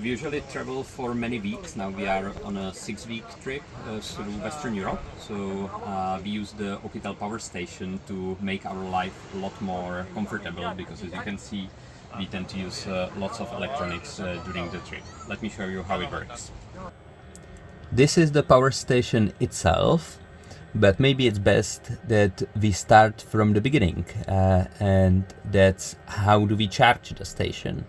We usually travel for many weeks. Now we are on a 6-week trip through Western Europe. So we use the Oukitel power station to make our life a lot more comfortable because, as you can see, we tend to use lots of electronics during the trip. Let me show you how it works. This is the power station itself, but maybe it's best that we start from the beginning, and that's how do we charge the station.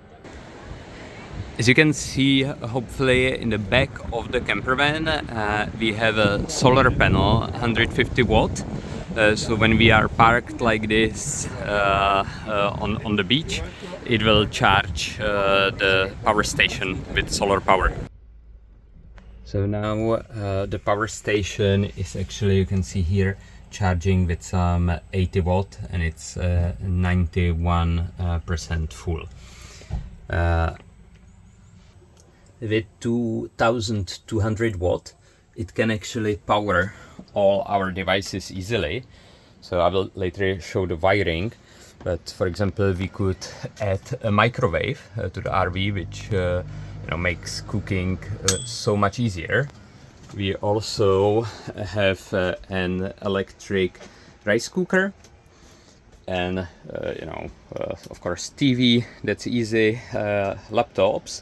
As you can see, hopefully in the back of the campervan, we have a solar panel, 150 watt. So when we are parked like this on the beach, it will charge the power station with solar power. So now the power station is actually, you can see here, charging with some 80 watt, and it's 91% full. With 2200 watt, it can actually power all our devices easily. So I will later show the wiring. But for example, we could add a microwave to the RV, which makes cooking so much easier. We also have an electric rice cooker, and of course TV. That's easy. Laptops.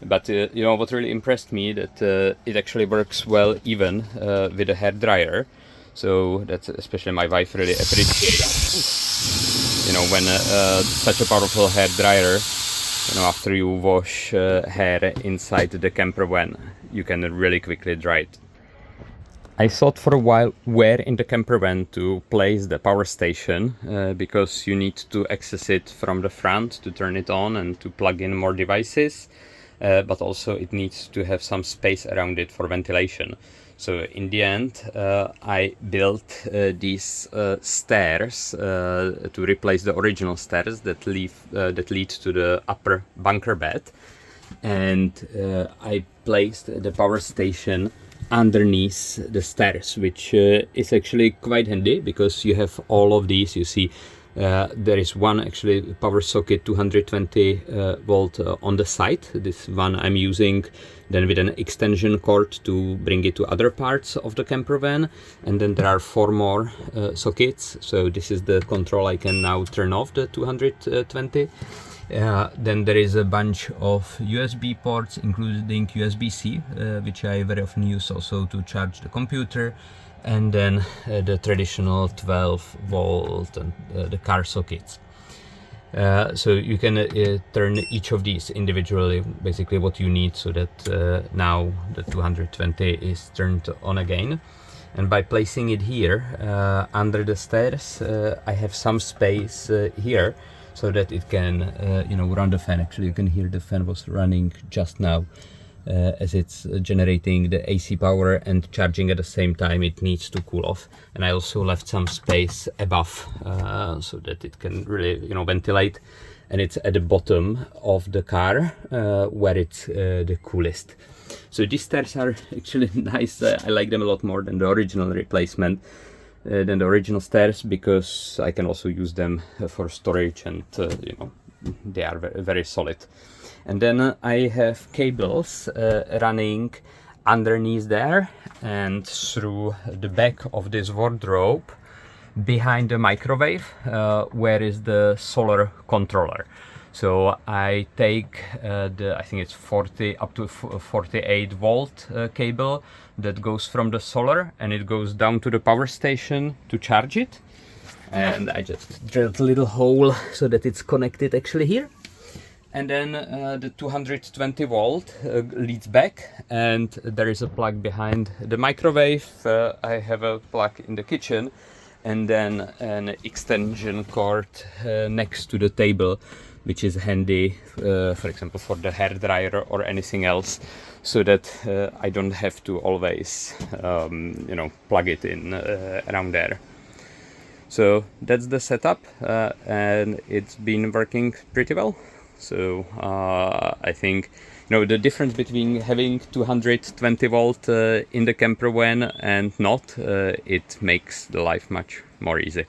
But what really impressed me, that it actually works well even with a hair dryer. So that's especially my wife really appreciates. When such a powerful hair dryer, after you wash hair inside the campervan, you can really quickly dry it. I thought for a while where in the campervan to place the power station, because you need to access it from the front to turn it on and to plug in more devices. But also it needs to have some space around it for ventilation. So in the end, I built these stairs to replace the original stairs that lead to the upper bunker bed, and I placed the power station underneath the stairs, which is actually quite handy because you have all of these. You see. There is one actually power socket 220 volt on the side. This one I'm using then with an extension cord to bring it to other parts of the campervan, and then there are 4 more sockets. So this is the control. I can now turn off the 220. Then there is a bunch of USB ports, including USB-C, which I very often use also to charge the computer. And then the traditional 12 volt and the car sockets. So you can turn each of these individually, basically what you need, so that now the 220 is turned on again. And by placing it here under the stairs, I have some space here so that it can run the fan. Actually, you can hear the fan was running just now. As it's generating the AC power and charging at the same time, it needs to cool off. And I also left some space above so that it can really ventilate, and it's at the bottom of the car where it's the coolest. So these stairs are actually nice. I like them a lot more than the original replacement, than the original stairs, because I can also use them for storage, and they are very, very solid. And then I have cables running underneath there and through the back of this wardrobe behind the microwave, where is the solar controller. So I take I think it's 40 up to 48 volt cable that goes from the solar, and it goes down to the power station to charge it. And I just drilled a little hole so that it's connected actually here. And then the 220 volt leads back, and there is a plug behind the microwave. I have a plug in the kitchen, and then an extension cord next to the table, which is handy, for example, for the hair dryer or anything else, so that I don't have to always, plug it in around there. So that's the setup, and it's been working pretty well. So I think the difference between having 220 volt in the campervan and not, it makes the life much more easy.